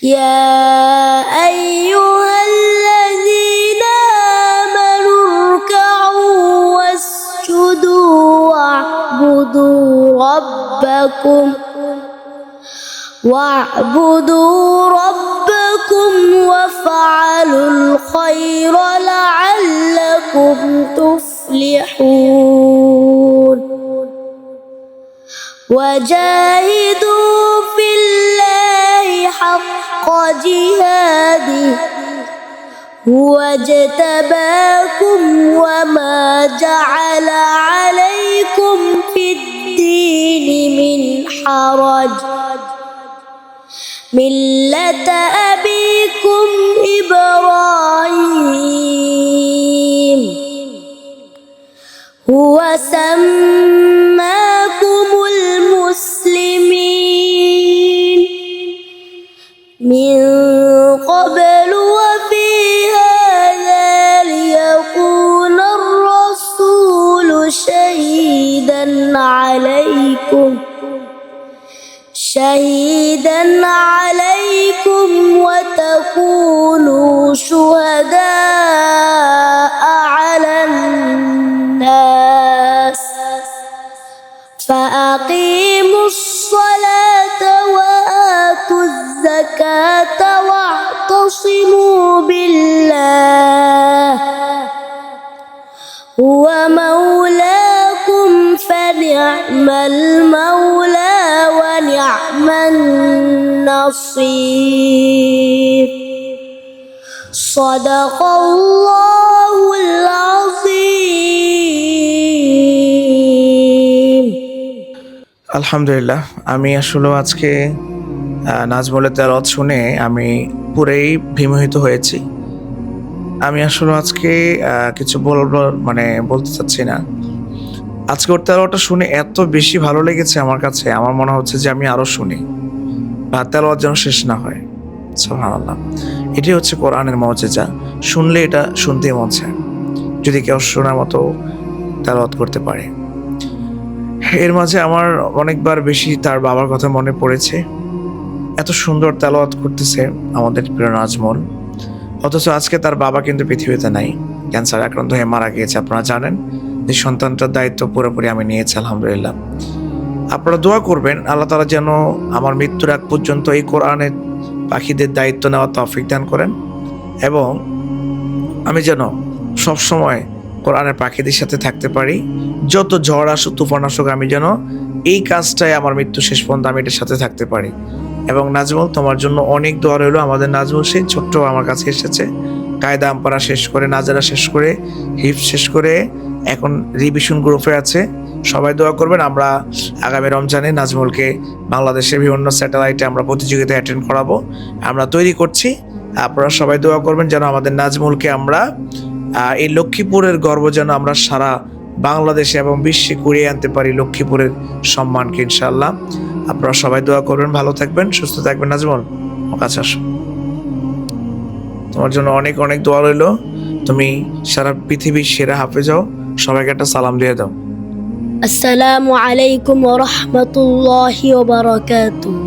يا أيها الذين آمنوا اركعوا واسجدوا واعبدوا ربكم وافعلوا الخير لعلكم تفلحون وجاهدوا في الله حق جهاده هو اجتباكم وما جعل عليكم في الدين من حرج ملة أبيكم إبراهيم هو سماكم المسلمين من قبل وفي هذا ليكون الرسول شهيدا عليكم وتكونوا شهداء على الناس فأقيموا الصلاة وآتوا الزكاة واعتصموا بالله هو مولاكم فنعم المولى ونعم النصير صدق الله العظيم আলহামদুলিল্লাহ। আমি আসলে আজকে নাজমুলের তেলাওয়াত শুনে আমি পুরোই বিমোহিত হয়েছি। আমি আসলে আজকে কিছু বলতে চাচ্ছি না। আজকে ওর তেলাওয়াতটা শুনে এত বেশি ভালো লেগেছে আমার কাছে, আমার মনে হচ্ছে যে আমি আরো শুনি বা তেলাওয়াত যেন শেষ না হয়। সুবহানাল্লাহ, এটাই হচ্ছে কোরআনের মুজিজা। শুনলে এটা শুনতেই মন চায় যদি কেউ শোনার মতো তেলাওয়াত করতে পারে। এর মাঝে আমার অনেকবার বেশি তার বাবার কথা মনে পড়েছে। এত সুন্দর তেলাওয়াত করতেছে আমাদের প্রিয় নাজমুল, অথচ আজকে তার বাবা কিন্তু পৃথিবীতে নাই, ক্যান্সার আক্রান্ত হয়ে মারা গিয়েছে। আপনারা জানেন যে সন্তানটার দায়িত্ব পুরোপুরি আমি নিয়েছি আলহামদুলিল্লাহ। আপনারা দোয়া করবেন আল্লাহ তাআলা যেন আমার মৃত্যুর আগ পর্যন্ত এই কোরআনের পাখিদের দায়িত্ব নেওয়ার তৌফিক দান করেন, এবং আমি যেন সবসময় কোরআনের পাখিদের সাথে থাকতে পারি। যত ঝড় আসুক, তুফান আসুক, আমি যেন এই কাজটাই আমার মৃত্যু শেষ পর্যন্ত আমি এটার সাথে থাকতে পারি। এবং নাজমুল, তোমার জন্য অনেক দোয়া রইল। আমাদের নাজমুল সেই ছোট্ট আমার কাছে এসেছে, কায়দা আমপারা শেষ করে, নাজারা শেষ করে, হিফজ শেষ করে এখন রিভিশন গ্রুপে আছে। সবাই দোয়া করবেন। আমরা আগামী রমজানে নাজমুলকে বাংলাদেশের বিভিন্ন স্যাটেলাইটে আমরা প্রতিযোগিতা অ্যাটেন্ড করাবো, আমরা তৈরি করছি। আপনারা সবাই দোয়া করবেন যেন আমাদের নাজমুলকে আমরা এই লক্ষ্মীপুরের গর্ব যেন আমরা সারা বাংলাদেশে এবং বিশ্বে কুড়িয়ে আনতে পারি, লক্ষ্মীপুরের সম্মানকে ইনশাআল্লাহ। আপনারা সবাই দোয়া করবেন। ভালো থাকবেন, সুস্থ থাকবেন। নাজমুল, আমার কাছে আসো। তোমার জন্য অনেক অনেক দোয়া রইল। তুমি সারা পৃথিবীর সেরা হাফেজ হও। সবাইকে একটা সালাম দিয়ে দাও। আসসালামু আলাইকুম ওয়া রাহমাতুল্লাহি ওয়া বারাকাতুহু।